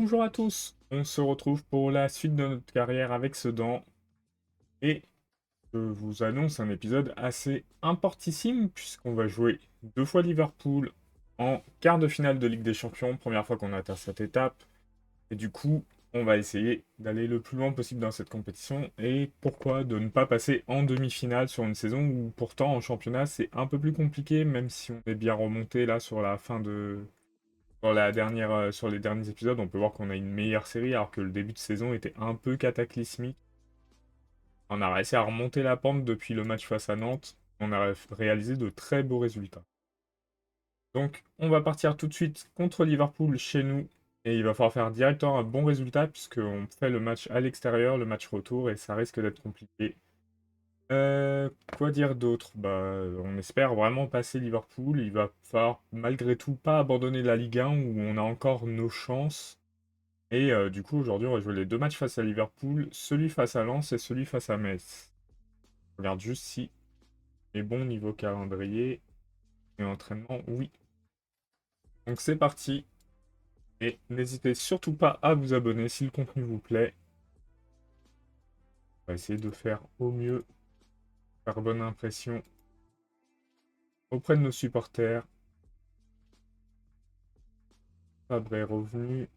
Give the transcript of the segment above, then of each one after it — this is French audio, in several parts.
Bonjour à tous, on se retrouve pour la suite de notre carrière avec Sedan et je vous annonce un épisode assez importantissime puisqu'on va jouer deux fois Liverpool en quart de finale de Ligue des Champions, première fois qu'on atteint cette étape et du coup on va essayer d'aller le plus loin possible dans cette compétition et pourquoi de ne pas passer en demi-finale sur une saison où pourtant en championnat c'est un peu plus compliqué même si on est bien remonté là sur la fin de sur les derniers épisodes, on peut voir qu'on a une meilleure série, alors que le début de saison était un peu cataclysmique. On a réussi à remonter la pente depuis le match face à Nantes. On a réalisé de très beaux résultats. Donc, on va partir tout de suite contre Liverpool chez nous. Et il va falloir faire directement un bon résultat, puisqu'on fait le match à l'extérieur, le match retour, et ça risque d'être compliqué. Quoi dire d'autre? Bah, on espère vraiment passer Liverpool. Il va falloir malgré tout pas abandonner la Ligue 1 où on a encore nos chances. Et du coup, aujourd'hui, on va jouer les deux matchs face à Liverpool, celui face à Lens et celui face à Metz. Je regarde juste si est bon niveau calendrier et entraînement, oui. Donc c'est parti. Et n'hésitez surtout pas à vous abonner si le contenu vous plaît. On va essayer de faire au mieux, faire bonne impression auprès de nos supporters. Fabre est revenu.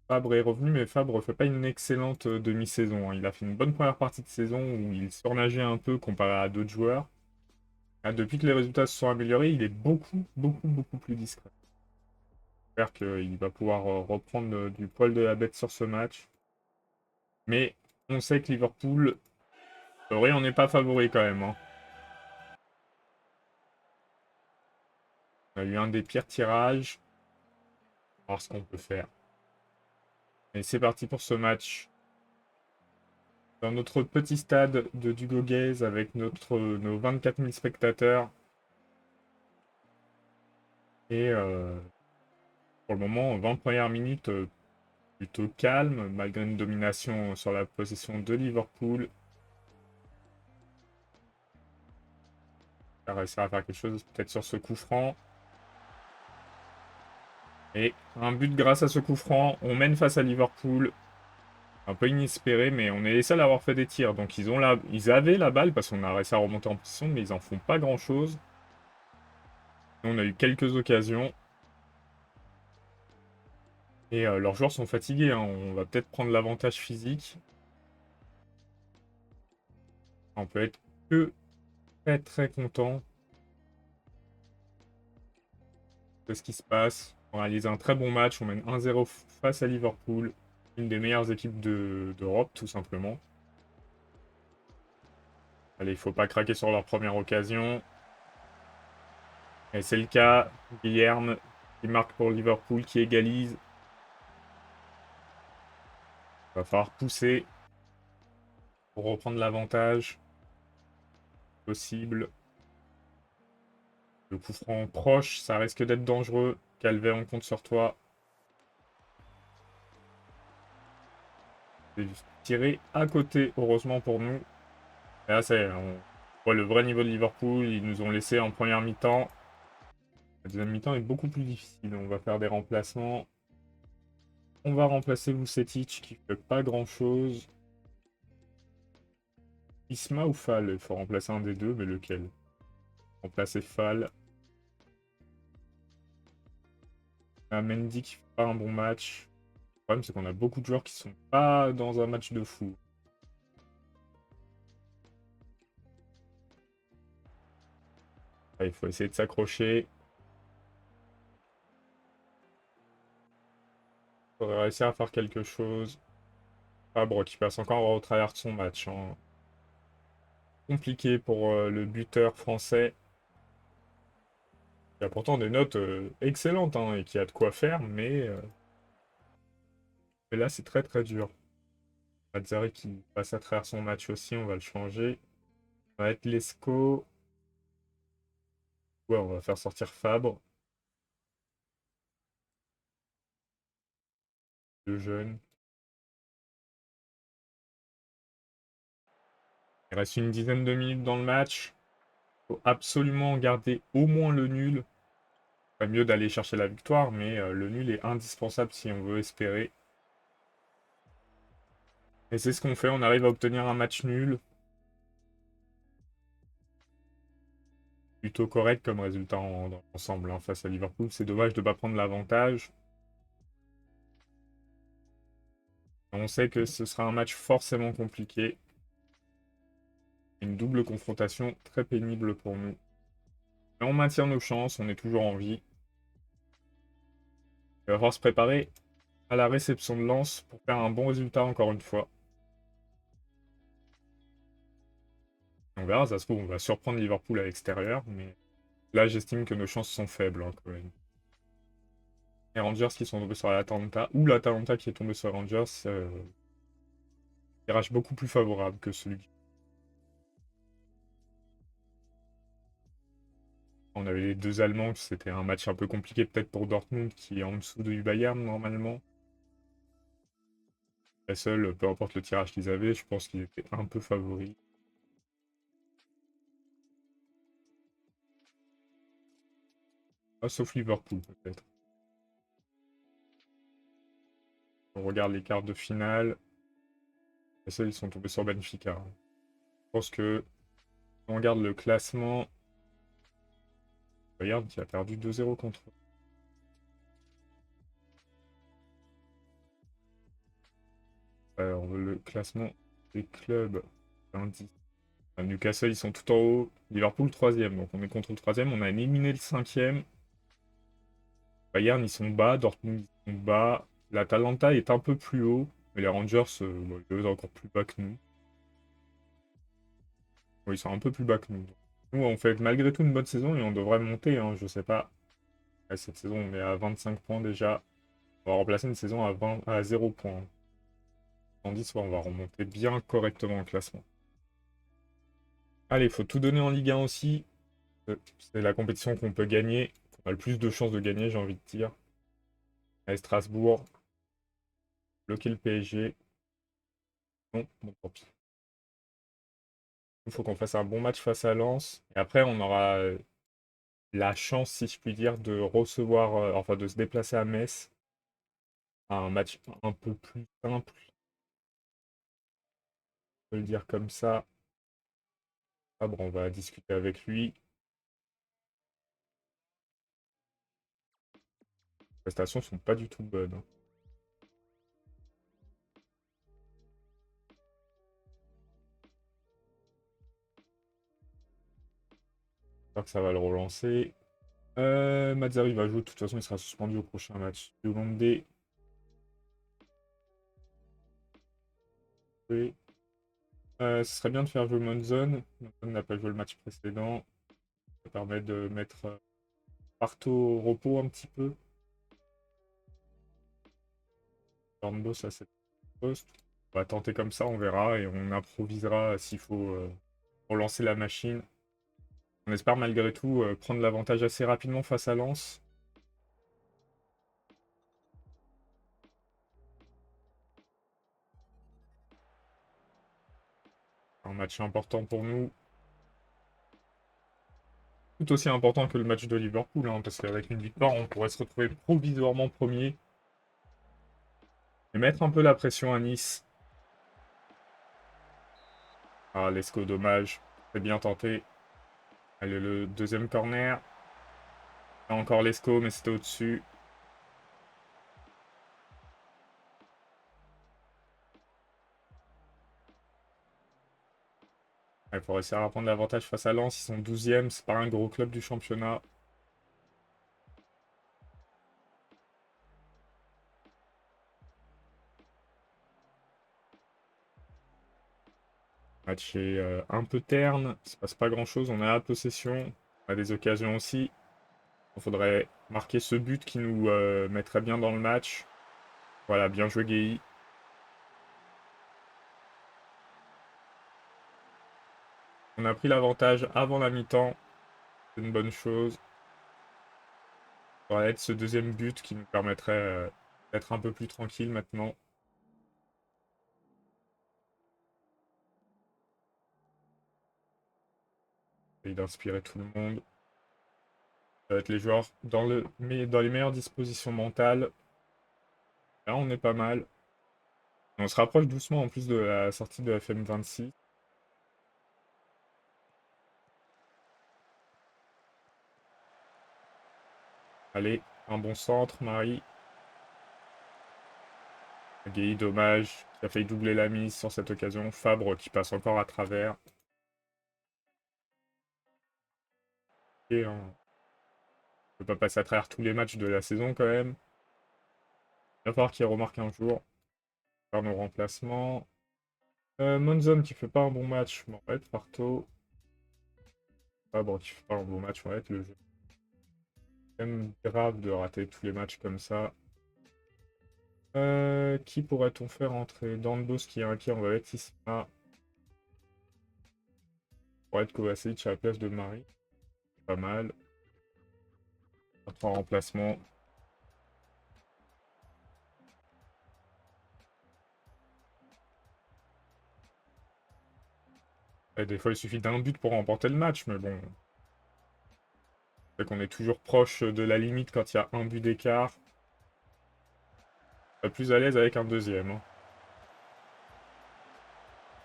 Fabre est revenu, mais Fabre fait pas une excellente demi-saison, hein. Il a fait une bonne première partie de saison où il surnageait un peu comparé à d'autres joueurs. Ah, depuis que les résultats se sont améliorés, il est beaucoup plus discret. J'espère qu'il va pouvoir reprendre du poil de la bête sur ce match. Mais on sait que Liverpool, oui, on n'est pas favori quand même, hein. On a eu un des pires tirages. On va voir ce qu'on peut faire. Et c'est parti pour ce match. Dans notre petit stade de Dugoguez avec nos 24 000 spectateurs. Et pour le moment, 20 premières minutes, plutôt calme, malgré une domination sur la possession de Liverpool. On va réussir à faire quelque chose peut-être sur ce coup franc. Et un but grâce à ce coup franc. On mène face à Liverpool. Un peu inespéré, mais on est les seuls à avoir fait des tirs. Donc ils avaient la balle parce qu'on a réussi à remonter en position, mais ils en font pas grand-chose. On a eu quelques occasions. Et leurs joueurs sont fatigués, hein. On va peut-être prendre l'avantage physique. On peut être que très content de ce qui se passe. On réalise un très bon match. On mène 1-0 face à Liverpool. Une des meilleures équipes d'Europe, tout simplement. Allez, il faut pas craquer sur leur première occasion. Et c'est le cas. Guilherme qui marque pour Liverpool, qui égalise. Il va falloir pousser pour reprendre l'avantage possible. Le coup franc proche, ça risque d'être dangereux. Calvet, on compte sur toi. C'est tiré à côté, heureusement pour nous. Et là, on voit le vrai niveau de Liverpool. Ils nous ont laissé en première mi-temps. La deuxième mi-temps est beaucoup plus difficile. On va faire des remplacements. On va remplacer Vucetic qui fait pas grand-chose. Isma ou Fall? Il faut remplacer un des deux, mais lequel? Remplacer Fall. Mendy qui fait pas un bon match. Le problème, c'est qu'on a beaucoup de joueurs qui sont pas dans un match de fou. Ah, il faut essayer de s'accrocher. Il faudrait réussir à faire quelque chose. Fabre qui passe encore au travers de son match, hein. Compliqué pour le buteur français. Il a pourtant des notes excellentes, hein, et qui a de quoi faire, mais là c'est très dur. Mazzari qui passe à travers son match aussi, on va le changer. Ça va être Lescaut. Ouais, on va faire sortir Fabre, le jeune. Il reste une dizaine de minutes dans le match. Il faut absolument garder au moins le nul. Pas mieux d'aller chercher la victoire, mais le nul est indispensable si on veut espérer. Et c'est ce qu'on fait, on arrive à obtenir un match nul. Plutôt correct comme résultat dans l'ensemble hein, face à Liverpool. C'est dommage de ne pas prendre l'avantage. On sait que ce sera un match forcément compliqué. Une double confrontation très pénible pour nous. Mais on maintient nos chances, on est toujours en vie. Il va falloir se préparer à la réception de Lens pour faire un bon résultat encore une fois. On verra, ça se trouve, on va surprendre Liverpool à l'extérieur, mais là j'estime que nos chances sont faibles hein, quand même. Les Rangers qui sont tombés sur l'Atalanta, ou l'Atalanta qui est tombé sur les Rangers, tirage beaucoup plus favorable que celui. On avait les deux Allemands, c'était un match un peu compliqué peut-être pour Dortmund qui est en dessous du Bayern normalement. La seule, peu importe le tirage qu'ils avaient, je pense qu'ils étaient un peu favoris. Ah, sauf Liverpool peut-être. On regarde les quarts de finale. Et ça, ils sont tombés sur Benfica. Je pense que si on regarde le classement, Bayern qui a perdu 2-0 contre eux. Alors, le classement des clubs, indice. Newcastle, ils sont tout en haut. Liverpool, troisième. Donc on est contre le troisième. On a éliminé le cinquième. Bayern, ils sont bas. Dortmund, ils sont bas. L'Atalanta est un peu plus haut. Mais les Rangers, bon, ils sont encore plus bas que nous. Bon, ils sont un peu plus bas que nous. Nous, on fait malgré tout une bonne saison et on devrait monter. Hein, je sais pas. Ouais, cette saison, on est à 25 points déjà. On va remplacer une saison à 0 points. Tandis qu'on va remonter bien correctement au classement. Allez, il faut tout donner en Ligue 1 aussi. C'est la compétition qu'on peut gagner, qu'on a le plus de chances de gagner, j'ai envie de dire. Allez, Strasbourg, bloquer le PSG. Non, bon, tant pis. Il faut qu'on fasse un bon match face à Lens. Et après, on aura la chance, si je puis dire, de recevoir, enfin de se déplacer à Metz. Un match un peu plus simple, on peut le dire comme ça. Ah bon, on va discuter avec lui. Les prestations sont pas du tout bonnes. Hein. J'espère que ça va le relancer. Mazzari va jouer, de toute façon il sera suspendu au prochain match. Yolande. Oui. Ce serait bien de faire jouer Monzon. Monzon n'a pas joué le match précédent. Ça permet de mettre Parto au repos un petit peu. Dornbos à cette poste. On va tenter comme ça, on verra et on improvisera s'il faut pour lancer la machine. On espère malgré tout prendre l'avantage assez rapidement face à Lens. Un match important pour nous. Tout aussi important que le match de Liverpool, hein, parce qu'avec une victoire, on pourrait se retrouver provisoirement premier. Et mettre un peu la pression à Nice. Ah, Lescaut, dommage. C'est bien tenté. Allez, le deuxième corner. Encore Lescaut, mais c'était au-dessus. Il faut réussir à prendre l'avantage face à Lens. Ils sont 12e, c'est pas un gros club du championnat. Le match est un peu terne. Il se passe pas grand-chose. On a la possession. On a des occasions aussi. Il faudrait marquer ce but qui nous mettrait bien dans le match. Voilà, bien joué Guéhi. On a pris l'avantage avant la mi-temps. C'est une bonne chose. Ça va être ce deuxième but qui nous permettrait d'être un peu plus tranquille maintenant. Et d'inspirer tout le monde. Ça va être les joueurs dans les meilleures dispositions mentales. Là, on est pas mal. On se rapproche doucement en plus de la sortie de FM26. Allez, un bon centre, Marie. Gay, dommage, qui a failli doubler la mise sur cette occasion. Fabre qui passe encore à travers. Et on peut pas passer à travers tous les matchs de la saison quand même. Il va falloir qu'il remarque un jour. Faire nos remplacements. Monzon qui fait pas un bon match. Bon, ouais, Farto. Fabre qui fait pas un bon match. Ouais, le jeu. C'est quand même grave de rater tous les matchs comme ça. Qui pourrait-on faire entrer? Dandos qui est inquiet, on va mettre Isma. Pour être Kovacic à la place de Marie. Pas mal. En remplacement. Et des fois, il suffit d'un but pour remporter le match, mais bon. C'est qu'on est toujours proche de la limite quand il y a un but d'écart. Pas plus à l'aise avec un deuxième. Hein.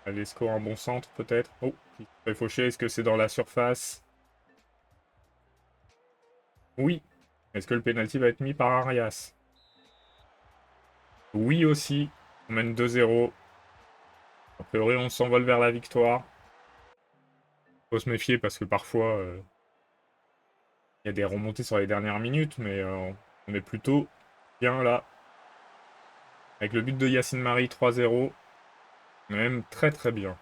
Allez, score un bon centre peut-être. Oh, il fait faucher. Est-ce que c'est dans la surface? Oui. Est-ce que le penalty va être mis par Arias? Oui aussi. On mène 2-0. A priori, on s'envole vers la victoire. Faut se méfier parce que parfois, il y a des remontées sur les dernières minutes, mais on est plutôt bien là. Avec le but de Yacine Marie 3-0. On est même très très bien.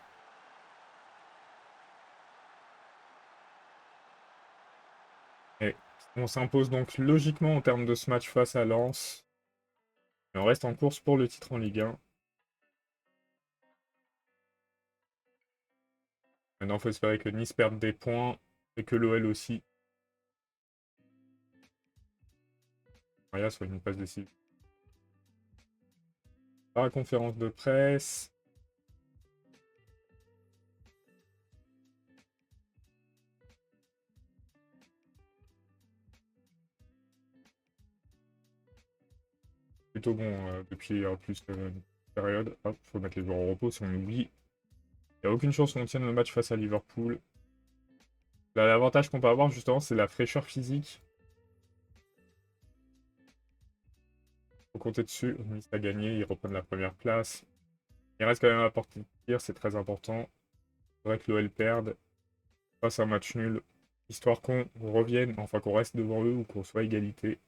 Et on s'impose donc logiquement en termes de ce match face à Lens. Et on reste en course pour le titre en Ligue 1. Maintenant, il faut espérer que Nice perde des points et que l'OL aussi. Maria soit une passe décisive. Par la conférence de presse. Plutôt bon depuis plus une période. Hop, faut mettre les joueurs au repos si on oublie. Il n'y a aucune chance qu'on tienne le match face à Liverpool. Là, l'avantage qu'on peut avoir justement, c'est la fraîcheur physique. Faut compter dessus. Nice a gagné, ils reprennent la première place. Il reste quand même à portée de tir, c'est très important. C'est vrai que l'OL perde. Face à un match nul. Histoire qu'on revienne, enfin qu'on reste devant eux ou qu'on soit à égalité.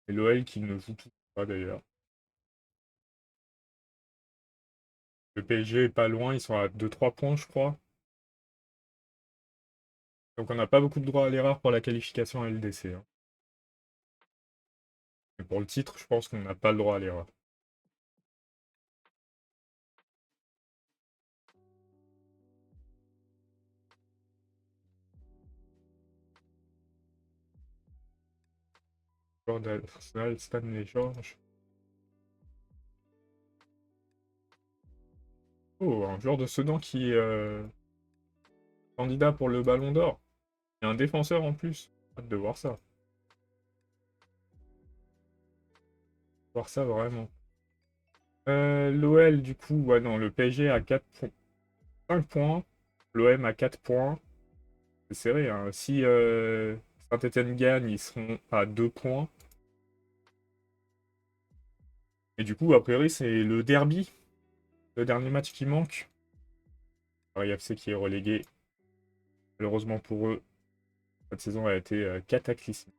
Et l'OL qui ne joue tout pas d'ailleurs. Le PSG est pas loin, ils sont à 2-3 points, je crois. Donc on n'a pas beaucoup de droit à l'erreur pour la qualification à LDC. Hein. Mais pour le titre, je pense qu'on n'a pas le droit à l'erreur. Joueur d'Arsenal, Stanley George. Oh, un joueur de Sedan qui est candidat pour le Ballon d'Or. Et un défenseur en plus. Hâte de voir ça. Voir ça vraiment. L'OL, du coup, ouais, non, le PSG a 5 points. L'OM a 4 points. C'est serré. Hein. Si Saint-Etienne gagne, ils seront à 2 points. Et du coup, a priori, c'est le derby. Le dernier match qui manque. Paris FC qui est relégué. Malheureusement pour eux, cette saison a été cataclysmique.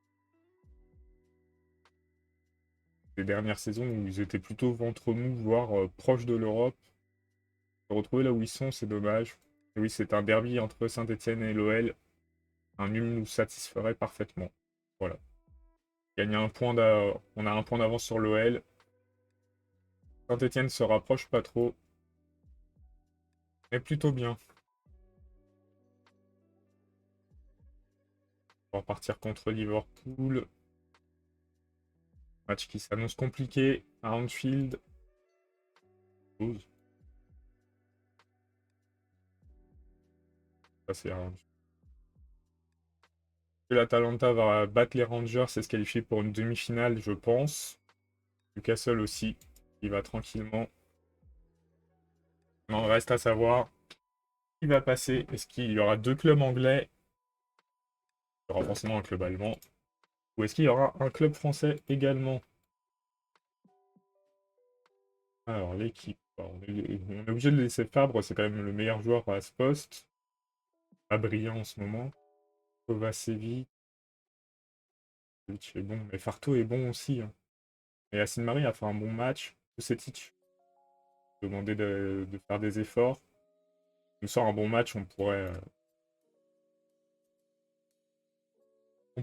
Les dernières saisons où ils étaient plutôt ventre mou, voire proches de l'Europe. Se retrouver là où ils sont, c'est dommage. Et oui, c'est un derby entre Saint-Etienne et l'OL. Un nul nous satisferait parfaitement. Voilà. Gagner un point on a un point d'avance sur l'OL. Saint-Etienne se rapproche pas trop. Mais plutôt bien. On va partir contre Liverpool. Match qui s'annonce compliqué à Anfield. 12. Ça, c'est Anfield. L'Atalanta va battre les Rangers et se qualifier pour une demi-finale, je pense. Newcastle aussi. Il va tranquillement. Il reste à savoir qui va passer. Est-ce qu'il y aura 2 clubs anglais? Il y aura forcément un club allemand. Ou est-ce qu'il y aura un club français également? Alors, l'équipe. On est obligé de laisser Fabre, c'est quand même le meilleur joueur à ce poste. Pas brillant en ce moment. Kovacevic est bon, mais Farto est bon aussi, hein. Et Yacine Marie a fait un bon match. Vucetich demander de faire des efforts. Nous sort un bon match, on pourrait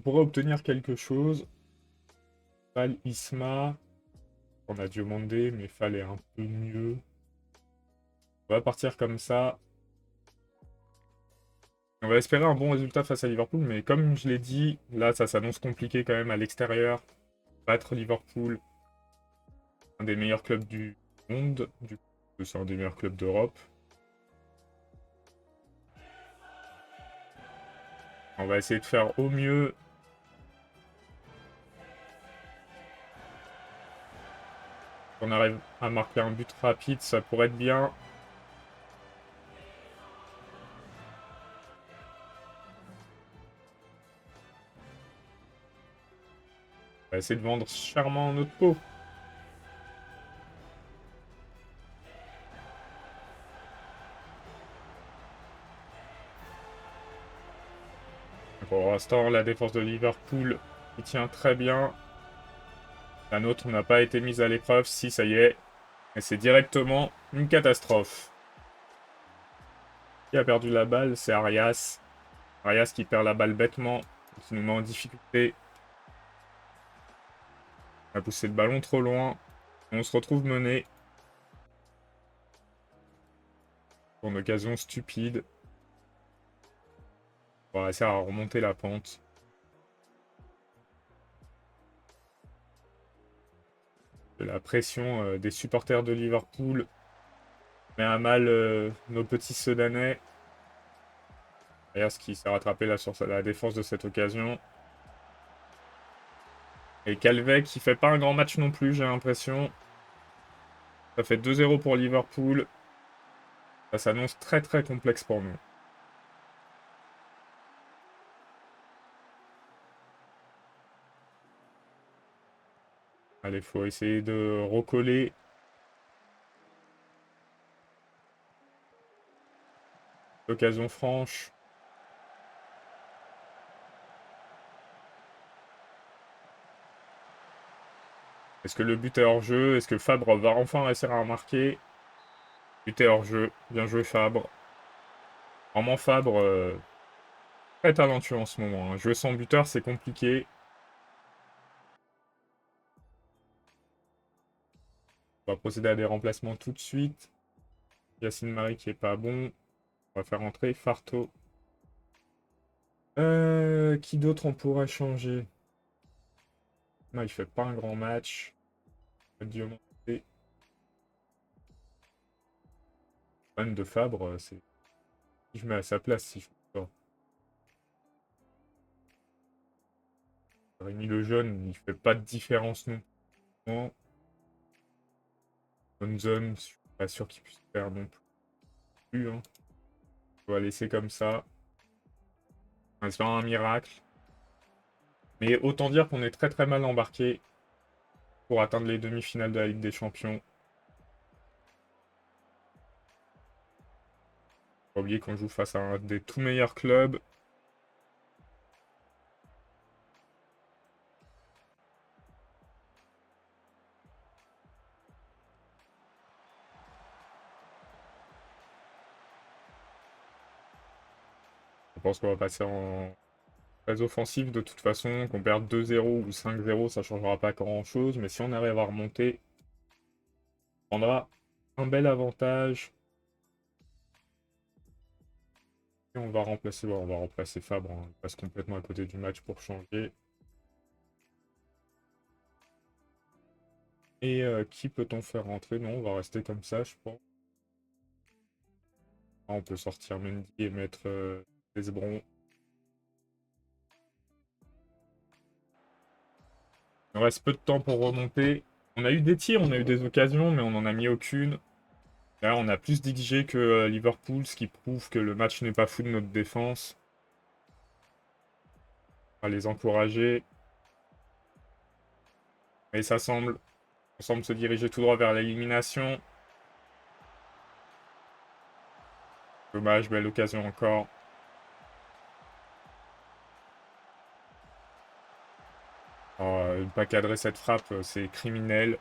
obtenir quelque chose. Fal Isma, on a Diomandé, mais Fal est un peu mieux. On va partir comme ça. On va espérer un bon résultat face à Liverpool, mais comme je l'ai dit, là ça s'annonce compliqué quand même à l'extérieur. Battre Liverpool, un des meilleurs clubs du monde, du coup c'est un des meilleurs clubs d'Europe. On va essayer de faire au mieux. Si on arrive à marquer un but rapide, ça pourrait être bien. On va essayer de vendre chèrement notre peau. Pour l'instant, la défense de Liverpool qui tient très bien. La nôtre n'a pas été mise à l'épreuve. Si, ça y est. Et c'est directement une catastrophe. Qui a perdu la balle? C'est Arias. Arias qui perd la balle bêtement. Qui nous met en difficulté. On a poussé le ballon trop loin. On se retrouve mené. Pour une occasion stupide. On va réussir à remonter la pente. La pression des supporters de Liverpool met à mal nos petits Sedanais. Arias qui s'est rattrapé là sur la défense de cette occasion. Et Calvey qui fait pas un grand match non plus, j'ai l'impression. Ça fait 2-0 pour Liverpool. Ça s'annonce très très complexe pour nous. Allez, faut essayer de recoller. L'occasion franche. Est-ce que le but est hors jeu? Est-ce que Fabre va enfin réussir à marquer? But est hors jeu. Bien joué Fabre. Vraiment Fabre, très talentueux en ce moment, hein. Jouer sans buteur, c'est compliqué. On va procéder à des remplacements tout de suite. Yacine Marie qui est pas bon. On va faire entrer Farto. Qui d'autre on pourrait changer? Non, il fait pas un grand match. Diomandé. Fan de Fabre, c'est. Si je mets à sa place, si je fais pas. Rémi le jeune, il fait pas de différence non plus. Bonne zone, je suis pas sûr qu'il puisse faire non plus, hein. On va laisser comme ça. On va se faire un miracle. Mais autant dire qu'on est très très mal embarqué pour atteindre les demi-finales de la Ligue des Champions. Faut pas oublier qu'on joue face à un des tout meilleurs clubs. Je pense qu'on va passer en phase offensive de toute façon. Qu'on perde 2-0 ou 5-0, ça changera pas grand-chose. Mais si on arrive à remonter, on aura un bel avantage. Et on va remplacer, on va remplacer Fabre, hein. Il passe complètement à côté du match pour changer. Et qui peut-on faire rentrer? Non, on va rester comme ça, je pense. Ah, on peut sortir Mendy et mettre Esbron. Il nous reste peu de temps pour remonter. On a eu des tirs, on a eu des occasions, mais on n'en a mis aucune. Là, on a plus d'XG que Liverpool, ce qui prouve que le match n'est pas fou de notre défense. On va les encourager. Et on semble se diriger tout droit vers l'élimination. Dommage, belle occasion encore. Oh, ne pas cadrer cette frappe, c'est criminel.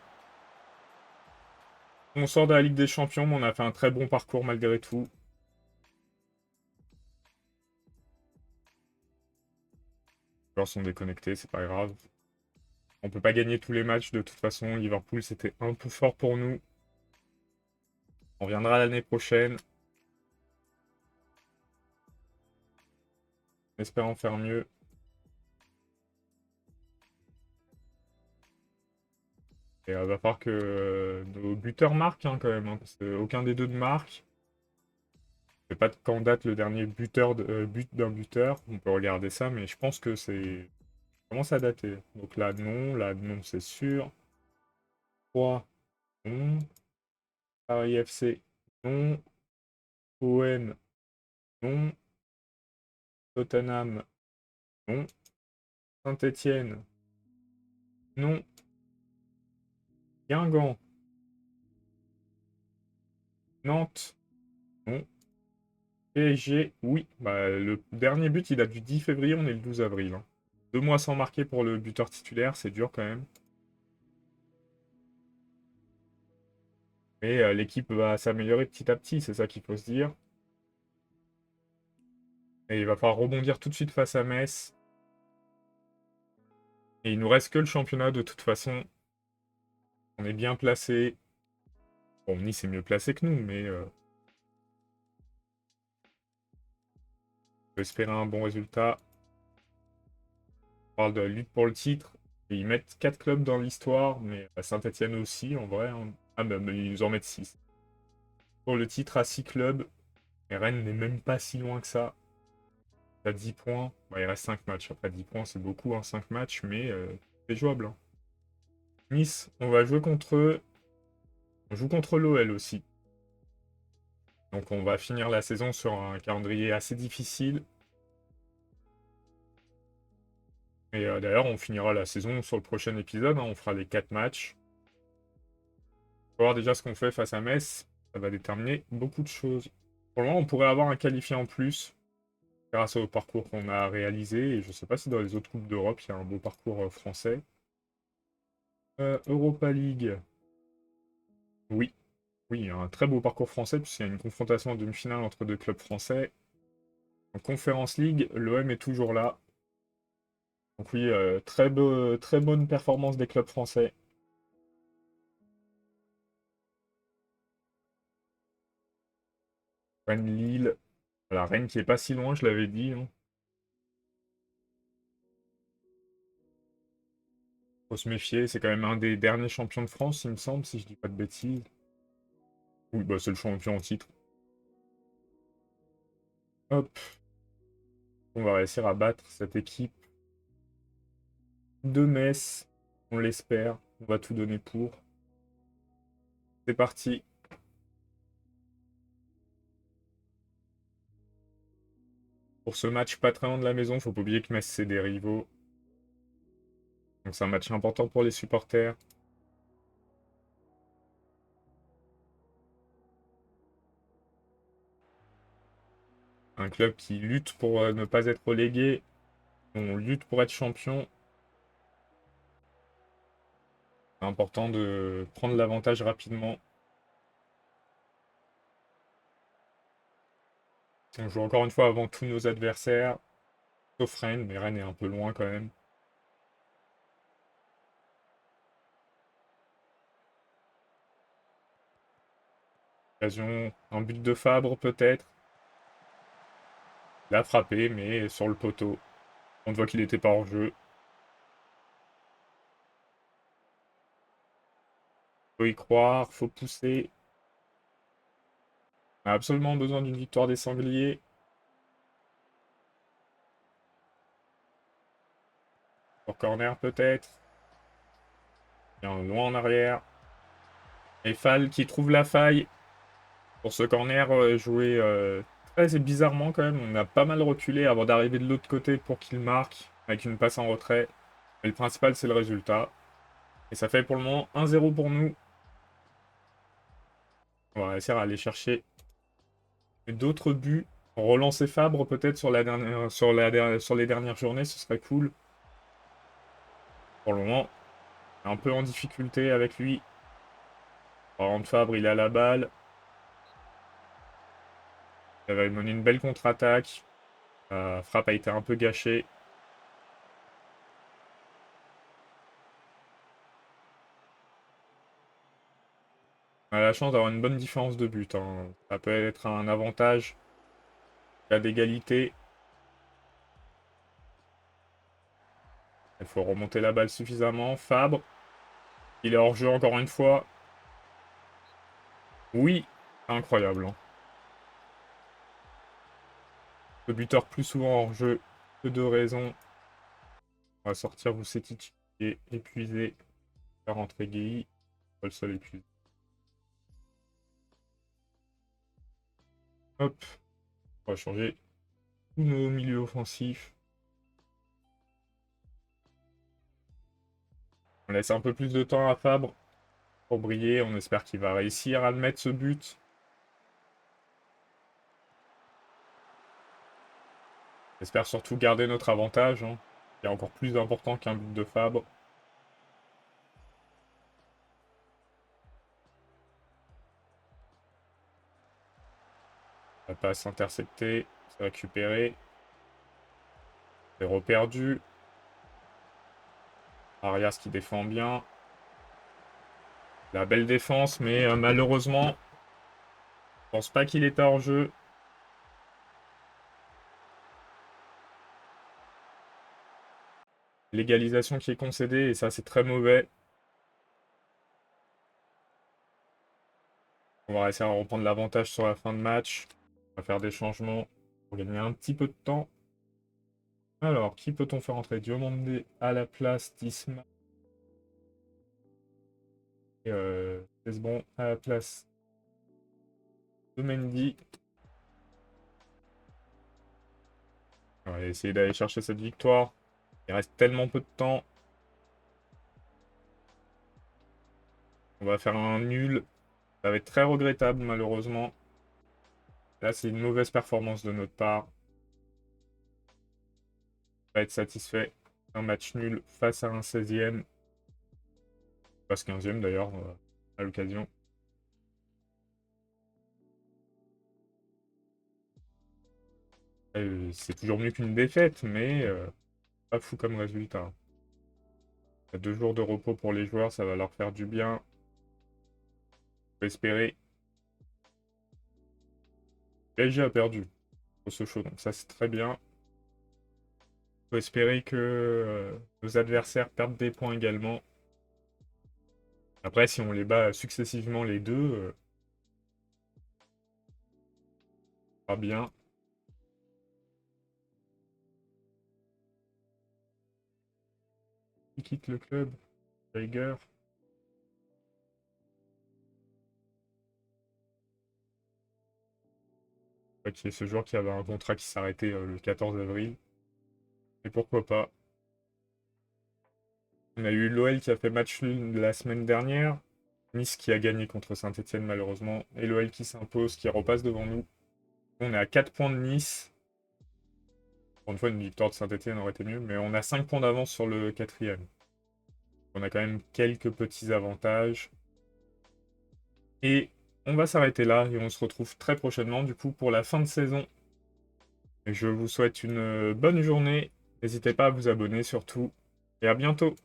On sort de la Ligue des Champions, mais on a fait un très bon parcours malgré tout. Les joueurs sont déconnectés, c'est pas grave. On peut pas gagner tous les matchs de toute façon. Liverpool, c'était un peu fort pour nous. On reviendra l'année prochaine. Espérons faire mieux. Et il va falloir que nos buteurs marquent hein, quand même, hein, parce qu'aucun des deux ne marque. Je sais pas de quand date le dernier but d'un buteur. On peut regarder ça, mais je pense que c'est commence à dater. Donc là non, c'est sûr. 3, non. Paris FC, non. OM, non. Tottenham, non. Saint-Étienne, non. Guingamp, Nantes, non. PSG, oui. Bah, le dernier but, il date du 10 février, on est le 12 avril. Hein. 2 mois sans marquer pour le buteur titulaire, c'est dur quand même. Mais l'équipe va s'améliorer petit à petit, c'est ça qu'il faut se dire. Et il va falloir rebondir tout de suite face à Metz. Et il nous reste que le championnat de toute façon. On est bien placé. Bon, Nice est mieux placé que nous, mais on peut espérer un bon résultat. On parle de lutte pour le titre. Et ils mettent 4 clubs dans l'histoire, mais à Saint-Etienne aussi, en vrai. Hein. Ah, bah, ils nous en mettent 6. Pour le titre à 6 clubs. Et Rennes n'est même pas si loin que ça. À 10 points. Bah, il reste 5 matchs. Après 10 points, c'est beaucoup, hein, 5 matchs, mais c'est jouable. Hein. Nice, on va jouer contre eux. On joue contre l'OL aussi. Donc on va finir la saison sur un calendrier assez difficile. Et d'ailleurs, on finira la saison sur le prochain épisode. Hein, on fera les 4 matchs. On va voir déjà ce qu'on fait face à Metz. Ça va déterminer beaucoup de choses. Pour le moment, on pourrait avoir un qualifié en plus grâce au parcours qu'on a réalisé. Et je ne sais pas si dans les autres coupes d'Europe, il y a un beau parcours français. Europa League. Oui. Oui, il y a un très beau parcours français puisqu'il y a une confrontation en demi-finale entre deux clubs français. En Conference League, l'OM est toujours là. Donc oui, très bonne performance des clubs français. Rennes-Lille. Voilà, Rennes qui est pas si loin, je l'avais dit. Hein. Faut se méfier, c'est quand même un des derniers champions de France, il me semble, si je dis pas de bêtises. Oui, bah c'est le champion en titre. Hop, on va réussir à battre cette équipe de Metz. On l'espère, on va tout donner pour. C'est parti. Pour ce match pas très loin de la maison, faut pas oublier que Metz c'est des rivaux. Donc c'est un match important pour les supporters. Un club qui lutte pour ne pas être relégué. On lutte pour être champion. C'est important de prendre l'avantage rapidement. On joue encore une fois avant tous nos adversaires. Sauf Rennes, mais Rennes est un peu loin quand même. Occasion, un but de Fabre peut-être. Il a frappé, mais sur le poteau. On voit qu'il n'était pas hors jeu. Faut y croire, faut pousser. On a absolument besoin d'une victoire des Sangliers. Pour corner peut-être. Bien loin en arrière. Et Fall qui trouve la faille. Pour ce corner, joué très bizarrement quand même. On a pas mal reculé avant d'arriver de l'autre côté pour qu'il marque, avec une passe en retrait. Mais le principal, c'est le résultat. Et ça fait pour le moment 1-0 pour nous. On va réussir à aller chercher d'autres buts. Relancer Fabre peut-être sur sur les dernières journées, ce serait cool. Pour le moment, un peu en difficulté avec lui. Par contre, Fabre, il a la balle. Il va mener une belle contre-attaque. La frappe a été un peu gâchée. On a la chance d'avoir une bonne différence de but, hein. Ça peut être un avantage. Il y a d'égalité. Il faut remonter la balle suffisamment. Fabre. Il est hors jeu encore une fois. Oui. Incroyable, hein. Le buteur plus souvent hors jeu que de raison. On va sortir Vucetic qui est épuisé. Faire rentrer Gueye. Pas le seul épuisé. Hop. On va changer tous nos milieux offensifs. On laisse un peu plus de temps à Fabre pour briller. On espère qu'il va réussir à le mettre ce but. J'espère surtout garder notre avantage, hein, qui est encore plus important qu'un but de Fabre. La passe interceptée, c'est récupéré. C'est perdu. Arias qui défend bien. La belle défense, mais malheureusement, je pense pas qu'il est hors jeu. L'égalisation qui est concédée, et ça c'est très mauvais. On va essayer de reprendre l'avantage sur la fin de match. On va faire des changements pour gagner un petit peu de temps. Alors, qui peut-on faire entrer? Diomandé à la place d'Isma. Et Cesbron à la place de Mendy. On va essayer d'aller chercher cette victoire. Il reste tellement peu de temps. On va faire un nul. Ça va être très regrettable, malheureusement. Là, c'est une mauvaise performance de notre part. On va être satisfait. Un match nul face à un 16e. Passe 15e d'ailleurs, à l'occasion. C'est toujours mieux qu'une défaite, mais pas fou comme résultat. Il y a 2 jours de repos pour les joueurs, ça va leur faire du bien. On peut espérer. PSG a perdu au Sochaux, donc ça c'est très bien. On peut espérer que nos adversaires perdent des points également. Après, si on les bat successivement les deux, pas bien. Qui quitte le club? Geiger. C'est ce joueur qui avait un contrat qui s'arrêtait le 14 avril. Et pourquoi pas? On a eu l'OL qui a fait match nul la semaine dernière. Nice qui a gagné contre Saint-Etienne malheureusement. Et l'OL qui s'impose, qui repasse devant nous. On est à 4 points de Nice. Pour une fois, une victoire de Saint-Etienne aurait été mieux. Mais on a 5 points d'avance sur le 4e. On a quand même quelques petits avantages. Et on va s'arrêter là. Et on se retrouve très prochainement du coup pour la fin de saison. Et je vous souhaite une bonne journée. N'hésitez pas à vous abonner surtout. Et à bientôt.